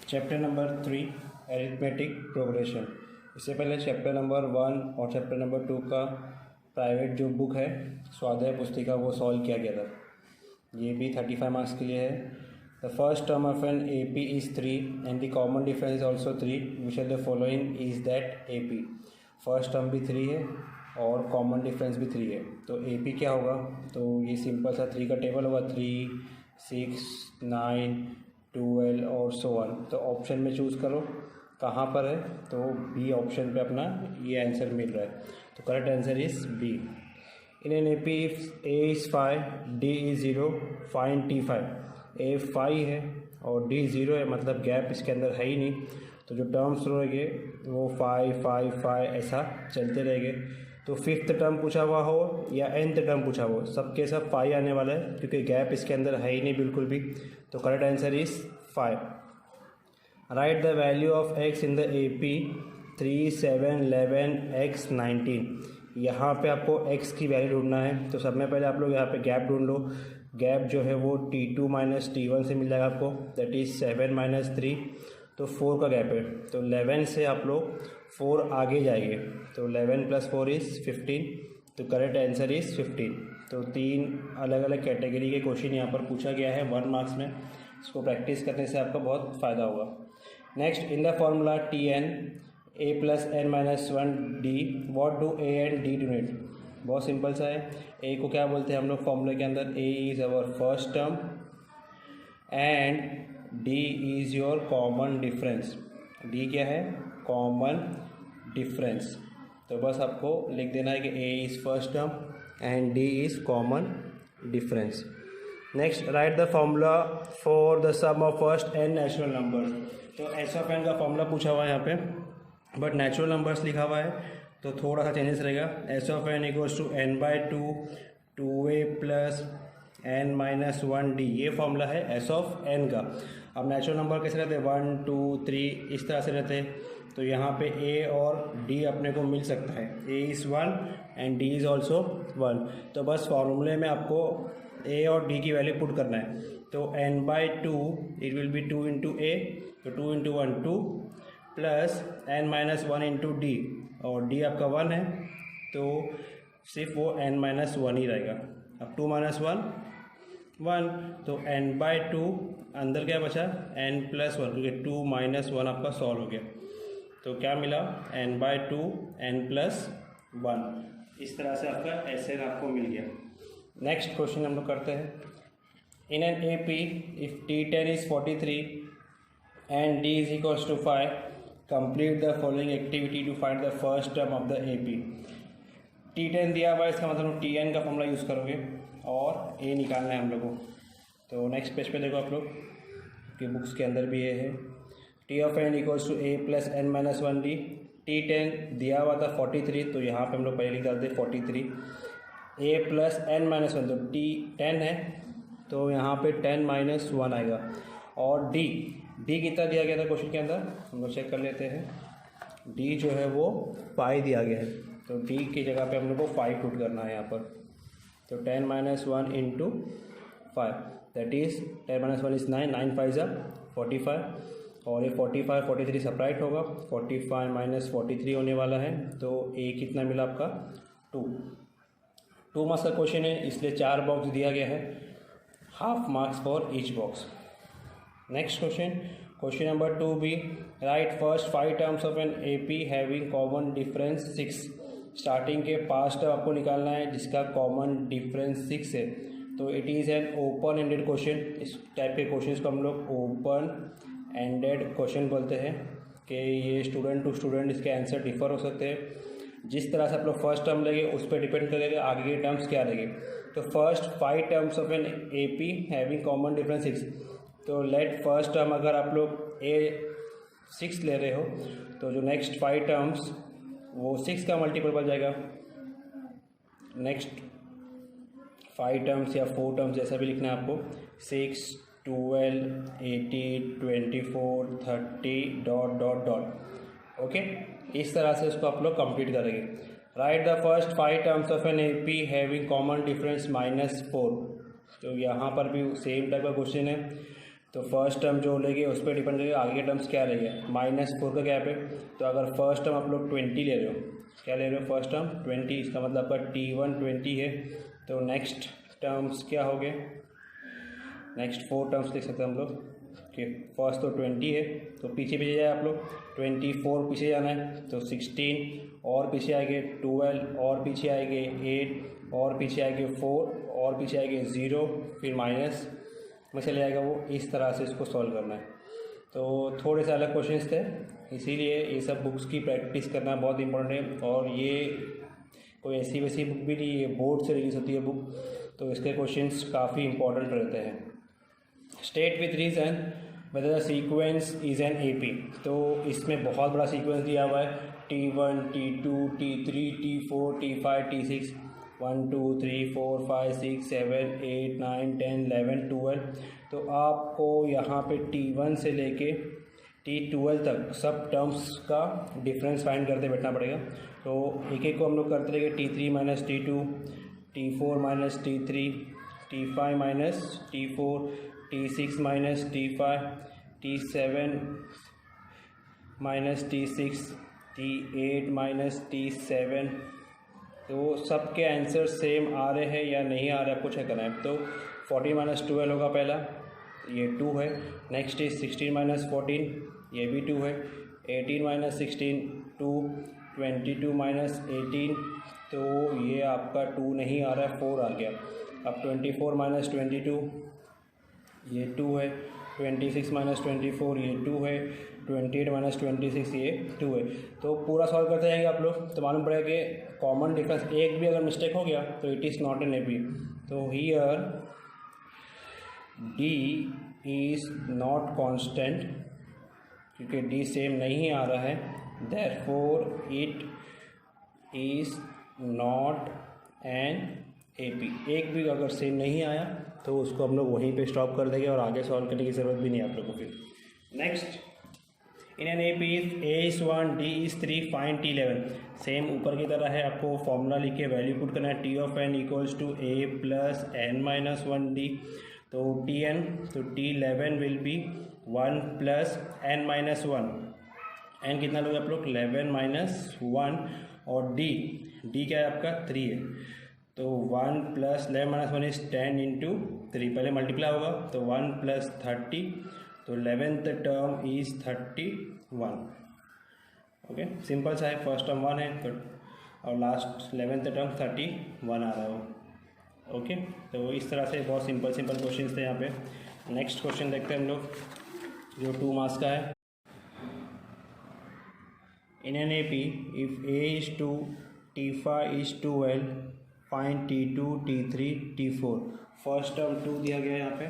Chapter number 3 arithmetic progression. इससे पहले chapter number 1 और चैप्टर नंबर 2 का प्राइवेट जो बुक है स्वाध्याय पुस्तिका वो सॉल्व किया गया था। ये भी 35 मार्क्स के लिए है। The first term of an A P is 3 and the common difference is also 3 which are the following is that A P. First term भी 3 है और कॉमन डिफरेंस भी 3 है, तो ए पी क्या होगा? तो ये सिंपल सा 3 का टेबल होगा, 3, 6, 9, 12 और सो ऑन। तो ऑप्शन में चूज़ करो कहाँ पर है, तो बी ऑप्शन पे अपना ये आंसर मिल रहा है। तो correct answer is B. In an A P A is 5, D is 0, find T5। A 5 है और डी 0 है, मतलब गैप इसके अंदर है ही नहीं। तो जो टर्म्स रहेंगे वो 5, 5, 5 ऐसा चलते रहेंगे। तो फिफ्थ टर्म पूछा हुआ हो या nth टर्म पूछा हो, सबके सब 5 आने वाला है क्योंकि गैप इसके अंदर है ही नहीं बिल्कुल भी। तो correct answer is 5। Right the value of x in the A P 3, 7, 11, x 19। यहाँ पे आपको x की वैल्यू ढूंढना है। तो सब में पहले आप लोग यहाँ पे गैप ढूंढ लो। गैप जो है वो T2 माइनस T1 से मिल जाएगा आपको, दैट इज़ 7 माइनस 3, तो 4 का गैप है। तो 11 से आप लोग 4 आगे जाएंगे, तो 11 प्लस 4 इज़ 15। तो करेक्ट आंसर इज़ 15। तो 3 अलग अलग कैटेगरी के क्वेश्चन यहाँ पर पूछा गया है 1 मार्क्स में। इसको प्रैक्टिस करने से आपका बहुत फ़ायदा होगा। Next, in the formula Tn a plus n minus 1 D, what do a and d denote? बहुत सिंपल सा है। a को क्या बोलते हैं हम लोग फॉर्मूले के अंदर? a is our first term and d is your common difference. d क्या है? Common difference. तो बस आपको लिख देना है कि a is first term and d is common difference. Next, write the formula for the sum of first n natural numbers. तो एस ऑफ n का फॉर्मूला पूछा हुआ है यहाँ पे, बट नेचुरल नंबर्स लिखा हुआ है तो थोड़ा सा चेंजेस रहेगा। S of n equals to n/2 2a plus n minus 1d, ये फॉर्मूला है एस ऑफ n का। अब नेचुरल नंबर कैसे रहते हैं? 1, 2, 3 इस तरह से रहते हैं। तो यहाँ पे a और d अपने को मिल सकता है। a is 1 and d is also 1। तो बस फॉर्मूले में आपको a और d की वैल्यू पुट करना है। तो n/2 it will be 2 into a, तो 2 into 1 2 plus n minus 1 into d, और d आपका 1 है तो सिर्फ वो n माइनस 1 ही रहेगा। अब 2 माइनस 1 1, तो n/2 अंदर क्या बचा? n प्लस 1, क्योंकि 2 माइनस 1 आपका सॉल्व हो गया। तो क्या मिला? n/2 n plus 1। इस तरह से आपका SN आपको मिल गया। नेक्स्ट क्वेश्चन हम लोग करते हैं। In an A P if T10 is 43 and D is equals to 5, complete the following activity to find the first term of the A P. T10 दिया हुआ है, इसका मतलब Tn का फॉर्मूला यूज़ करोगे और A निकालना है हम लोग को। तो नेक्स्ट पेज पे देखो आप लोग कि बुक्स के अंदर भी ये है। T of n equals to a plus n minus 1d। T10 दिया हुआ था 43, तो यहाँ पे हम लोग पहले लिख डालते 43। a प्लस n माइनस 1, तो T10 है तो यहाँ पे 10 माइनस 1 आएगा। और d कितना दिया गया था क्वेश्चन के अंदर, हम लोग चेक कर लेते हैं। d जो है वो 5 दिया गया है, तो d की जगह पे हम लोग को 5 पुट करना है यहाँ पर। तो 10 minus 1 into 5, that is 10 minus 1 is 9, 9 5 ज़ा 45, और ये 45 43 सपरेट होगा, 45 माइनस 43 होने वाला है। तो a कितना मिला आपका? 2 मार्क्स का क्वेश्चन है, इसलिए 4 बॉक्स दिया गया है, half marks for each box. Next question number 2b, write first 5 terms of an A P having common difference 6। Starting के पास्ट टर्म आपको निकालना है जिसका कॉमन डिफरेंस 6 है। तो it is an open ended question. इस टाइप के question को हम लोग ओपन एंडेड क्वेश्चन बोलते हैं कि ये स्टूडेंट टू स्टूडेंट इसके आंसर डिफर हो सकते हैं। जिस तरह से आप लोग फर्स्ट टर्म लेंगे उस पर डिपेंड करेगा आगे के टर्म्स क्या रहेंगे। तो first 5 terms of an A P having common difference 6, तो लेट फर्स्ट टर्म अगर आप लोग a6 ले रहे हो तो जो नेक्स्ट 5 टर्म्स वो 6 का मल्टीपल बन जाएगा। नेक्स्ट 5 टर्म्स या 4 टर्म्स जैसा भी लिखना है आपको, 6, 12, 18, 24, 30 डॉट डॉट डॉट। ओके, इस तरह से उसको आप लोग कंप्लीट करेंगे। Write the first 5 terms of an A P having common difference -4। तो यहाँ पर भी सेम टाइप का क्वेश्चन है। तो फर्स्ट टर्म जो लेंगे उस पर डिपेंड करेगा आगे के टर्म्स क्या रहेगा। -4 का गैप है, तो अगर फर्स्ट टर्म आप लोग 20 ले रहे हो, क्या ले रहे हो फर्स्ट टर्म 20, इसका मतलब आपका T1 20 है। तो नेक्स्ट टर्म्स क्या हो गए, नेक्स्ट 4 टर्म्स लिख सकते हैं हम लोग कि फर्स्ट तो 20 है, तो पीछे पीछे जाए आप लोग 24 पीछे जाना है, तो 16 और पीछे आएंगे 12 और पीछे आएंगे 8 और पीछे आएंगे 4 और पीछे आएंगे 0, फिर माइनस में चले जाएगा वो। इस तरह से इसको सॉल्व करना है। तो थोड़े से अलग क्वेश्चंस थे, इसीलिए ये सब बुक्स की प्रैक्टिस करना बहुत इंपॉर्टेंट है। और ये कोई ऐसी वैसी बुक भी नहीं, ये बोर्ड से रिलीज होती है बुक, तो इसके क्वेश्चंस काफ़ी इंपॉर्टेंट रहते हैं। State with reason weather the sequence is an AP। तो इसमें बहुत बड़ा सीक्वेंस दिया हुआ है, T1 T2 T3 T4 T5 T6, 1 2 3 4 5 6 7 8 9 10 11 12। तो आपको यहाँ पे T1 से लेके T12 तक सब टर्म्स का डिफरेंस फाइंड करते बैठना पड़ेगा। तो एक एक को हम लोग करते रहेंगे, T3 minus T2, T4 minus T3, T5 minus T4, T6 minus T5, T7 minus T6, T8 minus T7। तो सबके आंसर सेम आ रहे हैं या नहीं आ रहे, आपको चेक करना है। तो 14 माइनस 12 होगा पहला, ये 2 है। नेक्स्ट इज 16 माइनस 14, ये भी 2 है। 18 माइनस 16 2, 22 माइनस 18, तो ये आपका 2 नहीं आ रहा है, 4 आ गया। अब 24 माइनस 22, ये 2 है। 26 माइनस 24, ये 2 है। 28 माइनस 26, ये 2 है। तो पूरा सॉल्व करते जाएंगे आप लोग, तो मालूम पड़ेगा कि कॉमन डिफरेंस एक भी अगर मिस्टेक हो गया तो it is not an AP। तो here D is not constant, क्योंकि D सेम नहीं आ रहा है, therefore it is not an AP। एक भी अगर सेम नहीं आया तो उसको हम लोग वहीं पे स्टॉप कर देंगे और आगे सॉल्व करने की ज़रूरत भी नहीं है आप लोगों को। फिर next, in an AP A is 1 D is 3 find T11। Same ऊपर की तरह है, आपको फॉर्मूला लिख के वैल्यू पुट करना है, T of n equals to A plus n minus 1D। तो Tn, तो T11 will be 1 plus n minus 1। n कितना लोगे आप लोग, 11 माइनस 1, और D क्या है आपका 3 है। तो 1 प्लस 11 माइनस 1 इज 10 इंटू 3, पहले मल्टीप्लाई होगा, तो 1 प्लस 30, तो 11th term is 31। Okay, simple सा है, फर्स्ट टर्म 1 है तो, और लास्ट 11th टर्म 31 आ रहा है वो। ओके, तो इस तरह से बहुत सिंपल क्वेश्चन थे यहाँ पे। नेक्स्ट क्वेश्चन देखते हैं हम लोग, जो 2 मार्क्स का है। In an AP if A is 2 T5 is 12 find T2 T3 T4। First term 2 दिया गया है यहाँ पे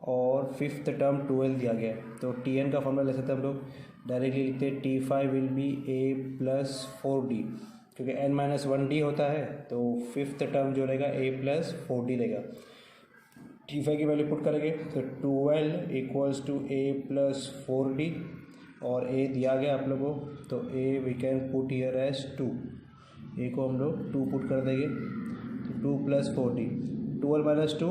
और फिफ्थ टर्म 12 दिया गया है। तो Tn का फॉर्मूला ले सकते हैं हम लोग, डायरेक्टली लिखते हैं T5 will be A plus 4D, क्योंकि n माइनस 1D होता है, तो फिफ्थ टर्म जो रहेगा A प्लस 4D रहेगा। T5 की वैल्यू पुट करेंगे तो 12 equals to A plus 4D, और A दिया गया आप लोगों को, तो A we can put here as 2। A को हम लोग 2 पुट कर देंगे, तो 2 plus 4D, 12 minus 2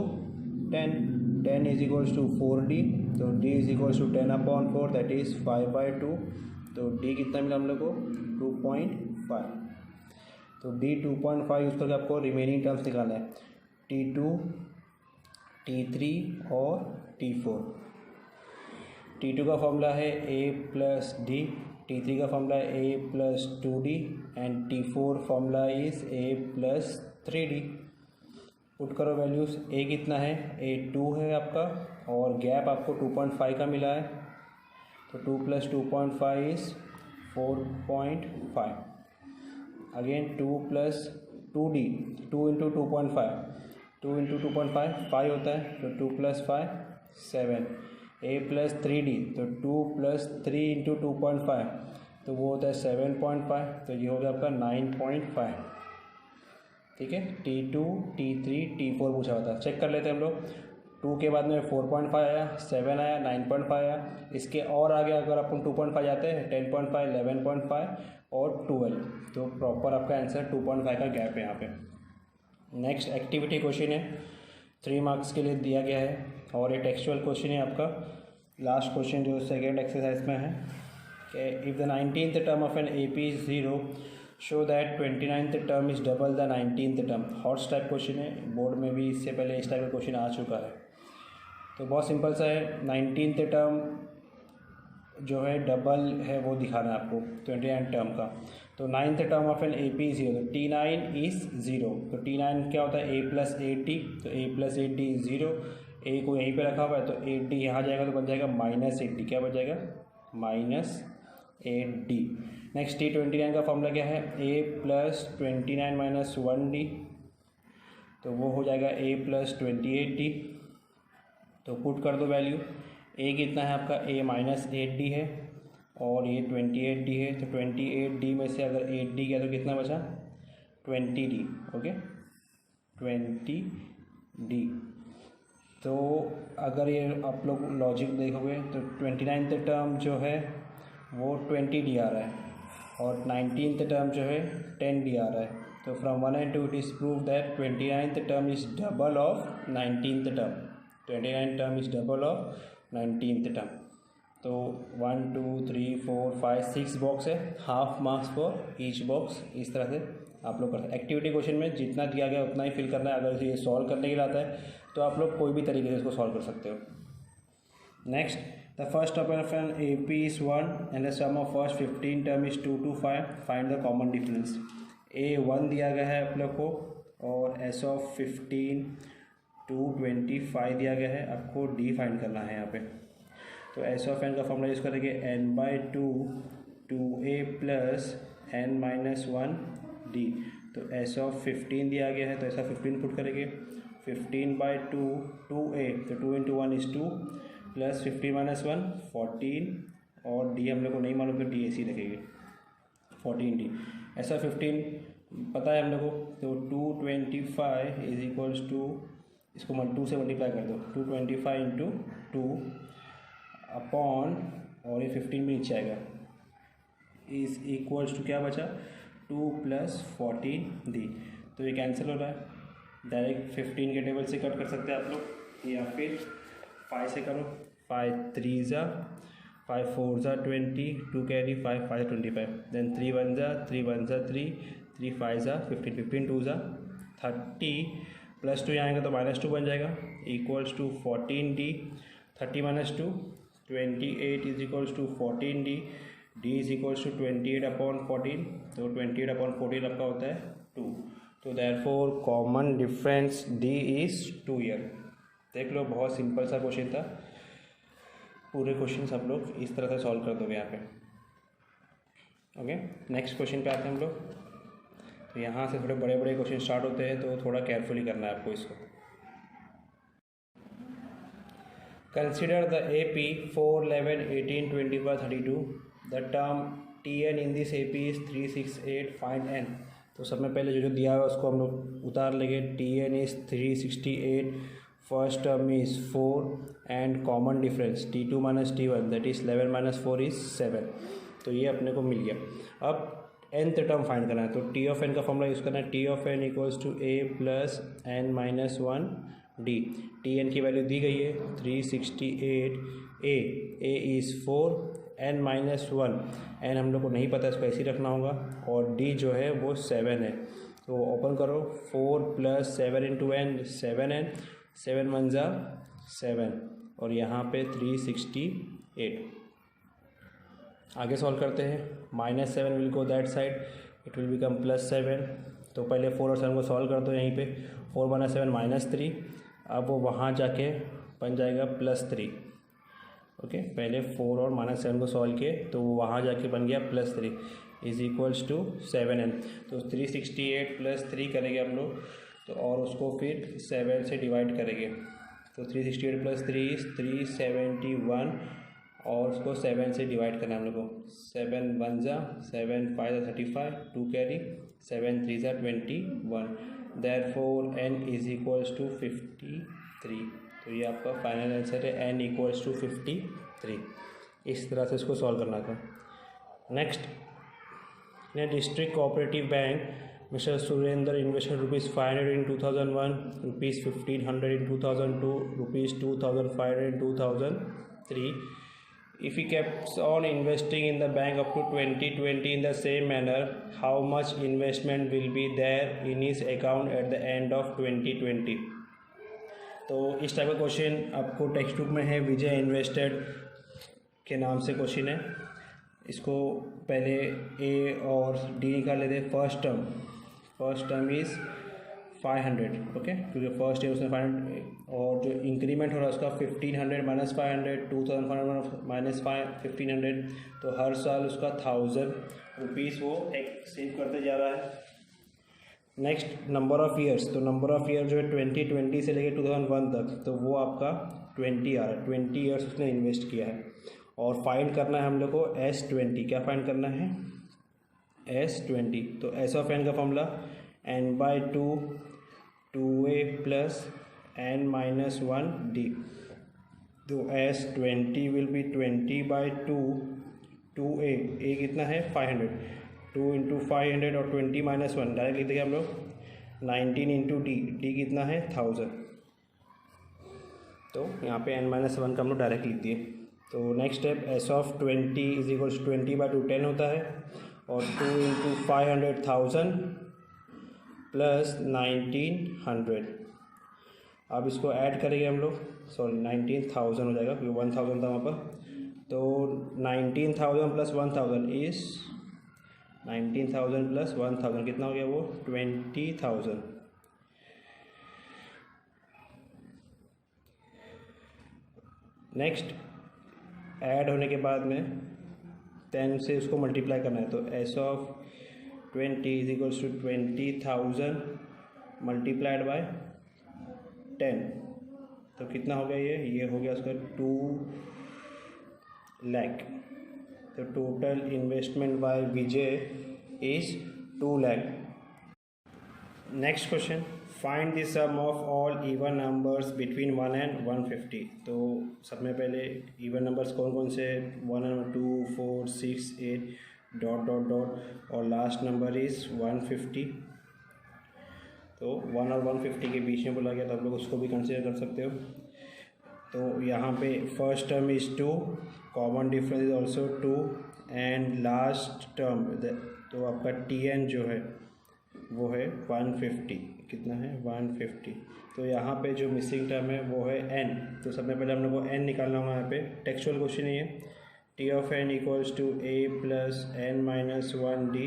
10, 10 is equals to 4D, तो D is equals to 10/4, that is 5/2। तो D कितना मिला हम लोग को, 2.5। तो D 2.5 यूज़ करके आपको रिमेनिंग टर्म्स निकालना है, T2 T3 और T4। T2 का फॉर्मूला है A प्लस D, T3 का फॉर्मूला है A plus 2D, and T4 formula is A plus 3D। Put करो वैल्यूज़, A कितना है, A 2 है आपका, और गैप आपको 2.5 का मिला है, तो 2 plus 2.5 is 4.5। Again 2 plus 2D, 2 into 2.5, 2 into 2.5 5 होता है, तो 2 प्लस 5 7। A प्लस 3D, तो 2 प्लस 3 इंटू 2.5, तो वो होता है 7.5, तो ये हो गया आपका 9.5। ठीक है, T2 T3 T4 पूछा होता है, चेक कर लेते हैं हम लोग। 2 के बाद में 4.5 आया, 7 आया, 9.5 आया, इसके और आगे अगर अपन 2.5 जाते हैं, 10.5 11.5 और 12, तो प्रॉपर आपका आंसर 2.5 का गैप है यहाँ पे। नेक्स्ट एक्टिविटी क्वेश्चन है, 3 मार्क्स के लिए दिया गया है और ये टेक्सचुअल क्वेश्चन है आपका। लास्ट क्वेश्चन जो सेकेंड एक्सरसाइज में है कि if the 19th term of an AP is 0 show that 29th term is double the 19th term. HOTS type question है, बोर्ड में भी इससे पहले इस टाइप का क्वेश्चन आ चुका है। तो बहुत सिंपल सा है, 19th टर्म जो है डबल है वो दिखाना है आपको 29 टर्म का। तो 9th term of an AP is 0, तो T9 इज़ 0। तो T9 क्या होता है A + 8D, तो A + 8D इज़ 0। A को यहीं पे रखा हुआ है तो 8D यहाँ जाएगा तो बन जाएगा -8D। क्या बन जाएगा? -8D। नेक्स्ट T29 का फॉर्मूला क्या है? A + 29 - 1D, तो वो हो जाएगा A + 28D। तो पुट कर दो वैल्यू। A कितना है आपका? A -8D है और ये 28D है। तो 28D में से अगर 8D गया तो कितना बचा? 20D। Okay, 20D। तो अगर ये आप लोग लॉजिक देखोगे तो 29th टर्म जो है वो 20D आ रहा है और 19th टर्म जो है 10D आ रहा है। तो from 1 and 2 it is prove that 29th term is double of 19th term. 29 term is double of 19th term. तो 1 2 3 4 5 6 बॉक्स है, half marks for each box. इस तरह से आप लोग करते हैं। एक्टिविटी क्वेश्चन में जितना दिया गया उतना ही फिल करना है। अगर ये सॉल्व करने के लिए आता है तो आप लोग कोई भी तरीके से इसको सॉल्व कर सकते हो। Next, the first of an AP is 1 and the sum of first 15 term is 2 to 5, find the common difference. A 1 दिया गया है आप लोग को और S of 15 to 25 दिया गया है। आपको D फाइंड करना है यहाँ पे। तो S of n का फॉर्मूला यूज़ करेंगे n/2 2a + n-1d। तो S of 15 दिया गया है तो ऐसा 15 पुट करेंगे। 15/2 2a, तो 2 × 1 is 2 + 15 - 1 14 और d हम लोग को नहीं मालूम तो d ऐसे ही रखेंगे 14d। ऐसा 15 पता है हम लोग को, तो 225 इज इक्वल्स टू, इसको 2 से मल्टीप्लाई कर दो, 225 × 2 अपॉन, और ये 15 में नीचे आएगा, इज इक्वल्स टू क्या बचा? 2 + 14d। तो ये कैंसिल हो रहा है। डायरेक्ट 15 के टेबल से कट कर सकते हैं आप लोग, या फिर 5 से करो। 5 3 ज़ा 5 4 ज़ा 20, 2 कैरी 5 5 25, देन 3 1 ज़ा 3 1 ज़ा 3 3 5 ज़ा 15 15 2 ज़ा 30 +2 यहाँ आएगा तो -2 बन जाएगा, equals to 14d। 30 - 2 28 is equals to 14d। d is equals to 28/14, तो 28/14 आपका होता है 2। तो therefore common difference d is 2 year. देख लो, बहुत सिंपल सा क्वेश्चन था। पूरे क्वेश्चन सब लोग इस तरह से सॉल्व कर दोगे यहाँ पे। ओके, नेक्स्ट क्वेश्चन पे आते हैं हम लोग। तो यहाँ से थोड़े बड़े बड़े क्वेश्चन स्टार्ट होते हैं, तो थोड़ा केयरफुली करना है आपको इसको। Consider the AP 4 11 18 25 32। The term Tn in this AP is 368, find n। तो सब में पहले जो दिया है उसको हम लोग उतार लेंगे। Tn is 368, first term is 4 and common difference T2 - T1 that is 11 - 4 is 7। तो ये अपने को मिल गया। अब nth टर्म फाइंड करना है, तो T of n का फॉर्मूला यूज़ करना है। T of n equals to a + n-1d। Tn की वैल्यू दी गई है 368, a इज़ 4, n-1, n हम लोग को नहीं पता, इसको ऐसे ही रखना होगा, और d जो है वो 7 है। तो ओपन करो, 4 + 7 × n 7n, 7 1 ज़ा 7 और यहाँ पे 368। आगे सॉल्व करते हैं। -7 will go that side, it will become +7। तो पहले 4 और 7 को सॉल्व कर दो यहीं पे। 4 × 7 -3, अब वो वहाँ जाके बन जाएगा +3। ओके, पहले 4 और -7 को सॉल्व किए तो वो वहाँ जाके बन गया +3 इज़ इक्वल्स टू 7n। तो 368 + 3 करेंगे हम लोग, तो और उसको फिर 7 से डिवाइड करेंगे। तो 368 + 3 इज़ 371 और उसको 7 से डिवाइड करना है हम लोग को। 7 1 ज़ा 7 5 ज़ा 35, 2 कैरी 7 3 ज़ा 21, therefore n is equals to 53। तो ये आपका फाइनल आंसर है, n इक्वल्स टू 53। इस तरह से इसको सॉल्व करना था। नेक्स्ट, district cooperative bank Mr. Surender invested rupees 500 in 2001, rupees 1500 in 2002, rupees 2500 in 2003. If he keeps on investing in the bank up to 2020 in the same manner, how much investment will be there in his account at the end of 2020? तो इस type का question आपको text book में है, विजय invested के नाम से question है। इसको पहले ए और डी निकाल लेते हैं। फर्स्ट टर्म इज़ 500, ओके, क्योंकि फर्स्ट ईयर उसने 500 और जो इंक्रीमेंट हो रहा है उसका 1500 माइनस 500, 2500 माइनस 1500, तो हर साल उसका 1000 रुपीज़ वो एक सेव करते जा रहा है। नेक्स्ट नंबर ऑफ़ ईयर्स, तो नंबर ऑफ़ ईयर जो है 2020 से लेकर 2001 तक, तो वो आपका 20 आ रहा है। 20 ईयर्स उसने इन्वेस्ट किया है। और फाइंड करना है हम लोग को S20। क्या फाइंड करना है? S20। तो एस ऑफ एन का formula n/2 2a plus n-1d। तो S20 विल बी 20/2 2a। ए कितना है? 500। 2 × 500 और 20 - 1 डायरेक्ट लिख देंगे हम लोग। 19 × d कितना है? 1000। तो यहाँ पे n-1 का हम लोग डायरेक्ट लिख दिए। तो नेक्स्ट स्टेप एस ऑफ 20 = 20/2 10 होता है, और 2 × 500 1000 प्लस 1900। अब इसको ऐड करेंगे हम लोग, सॉरी 19,000 हो जाएगा क्योंकि 1000 था वहाँ पर। तो 19,000 प्लस 1000 इज़ 19,000 प्लस 1000 कितना हो गया? वो 20,000। नेक्स्ट ऐड होने के बाद में 10 से उसको मल्टीप्लाई करना है। तो एस ऑफ 20 = 20,000 मल्टीप्लाइड बाय 10। तो कितना हो गया? ये हो गया उसका 2 लाख। तो total investment by Vijay is 2 lakh. Next question, find the sum of all even numbers between 1 and 150। तो सब में पहले इवन नंबर्स कौन कौन से? 1 2 4 6 8 ... और लास्ट नंबर इज़ 150। तो 1 और 150 के बीच में बोला गया, तो आप लोग उसको भी कंसिडर कर सकते हो। तो यहाँ पे first term is 2, common difference is also 2, and last term तो आपका TN जो है वो है 150। कितना है? 150। तो यहाँ पे जो मिसिंग टर्म है वो है n। तो सबसे पहले हम लोग को n निकालना होगा। यहाँ पे टेक्सचुअल क्वेश्चन ही है। T of n = a plus n-1d।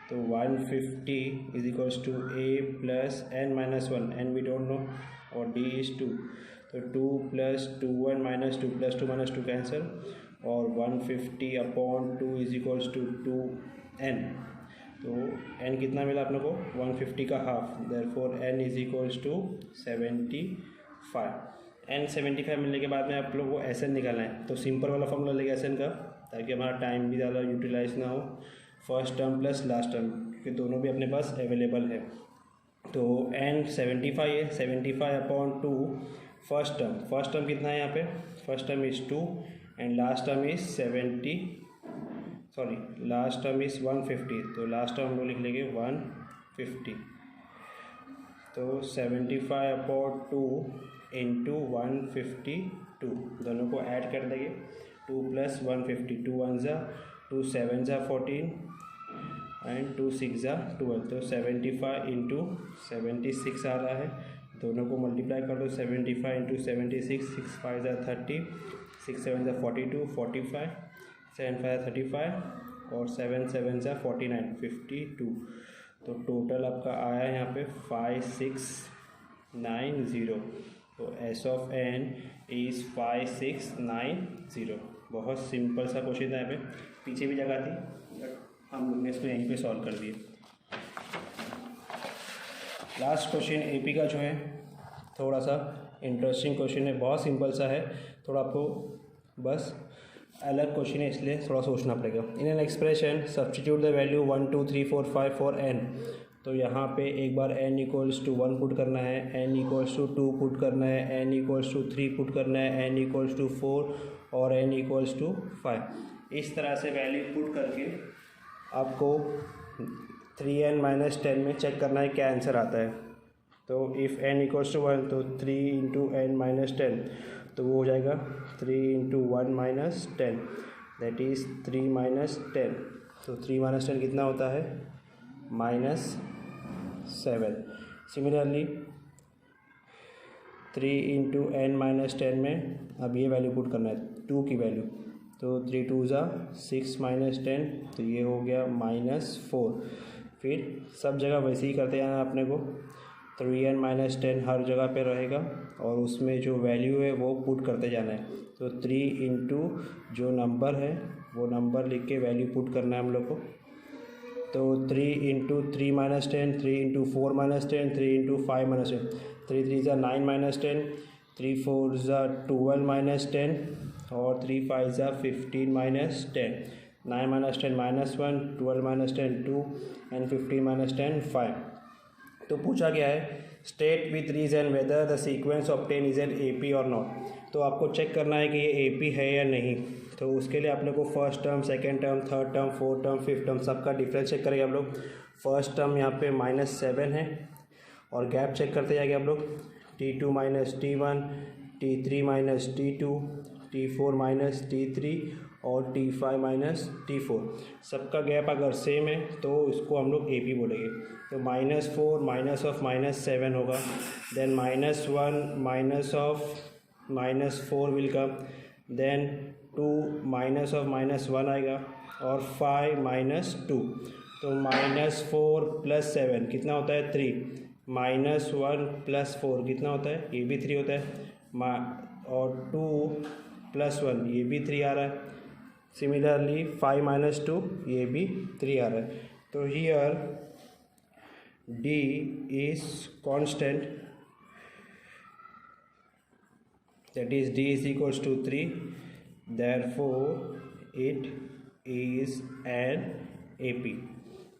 तो 150 = a plus n-1, n we don't know, और d इज़ 2। तो 2 + 2 - 2 + 2 - 2 कैंसिल, और 150/2 = 2n। तो n कितना मिला आप लोग को? 150 का हाफ, देयरफॉर n = 75। n 75 मिलने के बाद में आप लोग को SN निकालना है। तो सिंपल वाला फॉर्मूला लेगा SN का, ताकि हमारा टाइम भी ज़्यादा यूटिलाइज ना हो। First term plus last term, क्योंकि दोनों भी अपने पास अवेलेबल है। तो n 75 है, 75/2 फर्स्ट टर्म कितना है यहाँ पे? First term is 2 and last term is 150। तो लास्ट टर्म हम लोग लिख लेंगे 150। तो 75/2 × 152, दोनों को ऐड कर देंगे। 2 + 150, 2 1 = 2 7 = 14 एंड 2 6 = 12। तो 75 × 76 आ रहा है। दोनों को मल्टीप्लाई कर दो। 75 × 76, 6 5 = 30, 6 7 = 42, 45, 7 5 = 35 और 7 7 = 49, 52। तो टोटल आपका आया यहाँ पे 5690। तो एस ऑफ n इज़ 5690। बहुत सिंपल सा क्वेश्चन था। यहाँ पे पीछे भी जगह थी, हम लोग ने इसको यहीं पे सॉल्व कर दिए। लास्ट क्वेश्चन AP का जो है थोड़ा सा इंटरेस्टिंग क्वेश्चन है, बहुत सिंपल सा है। थोड़ा आपको बस अलग क्वेश्चन है, इसलिए थोड़ा सोचना पड़ेगा। In an expression substitute the value 1 2 3 4 5 for n। तो यहाँ पे एक बार n = 1 पुट करना है, n = 2 पुट करना है, n = 3 पुट करना है, n = 4 और n = 5। इस तरह से वैल्यू पुट करके आपको 3n-10 में चेक करना है क्या आंसर आता है। तो इफ़ n इक्वल्स टू 1 तो 3 इंटू n-10 तो वो हो जाएगा 3 इंटू 1-10 दैट इज़ 3-10। तो 3-10 कितना होता है -7। सिमिलरली 3 इंटू n-10 में अब ये वैल्यू पुट करना है 2 की वैल्यू। तो 3 2 ज़ा 6 -10 तो ये हो गया -4। फिर सब जगह वैसे ही करते जाना अपने को। 3n-10 हर जगह पे रहेगा और उसमें जो वैल्यू है वो पुट करते जाना है। तो 3 इंटू जो नंबर है वो नंबर लिख के वैल्यू पुट करना है हम लोग को। तो 3 इंटू 3-10, 3 इंटू 4-10, 3 इंटू 5-10, 3 3 ज़ा 9-10, 3 4 ज़ा 12-10 और 3 5 ज़ा 15-10, 9-10 -1, 12-10 2 एंड 15-10 5। तो पूछा गया है state with reason whether the sequence obtain is an AP और नॉट। तो आपको चेक करना है कि ये AP है या नहीं। तो उसके लिए आप लोग को first term, second term, third term, fourth term, fifth term सबका डिफरेंस चेक करेंगे आप लोग। फर्स्ट टर्म यहाँ पे -7 है और गैप चेक करते जाएंगे आप लोग। T2 - T1, T3 - T2, T4 - T3 और T5 - T4 सबका गैप अगर सेम है तो इसको हम लोग AP बोलेंगे। तो -4 माइनस ऑफ -7 होगा, then -1 minus of -4 will come, then 2 minus of -1 आएगा और 5 - 2। तो -4 + 7 कितना होता है 3, -1 + 4 कितना होता है ये भी 3 होता है, और 2 + 1 ये भी 3 आ रहा है। सिमिलरली 5 - 2 ये भी 3 आ रहा है। तो here D is constant, that is D is equals to 3, therefore it is an AP।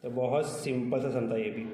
तो बहुत सिंपल सा सम था ये भी।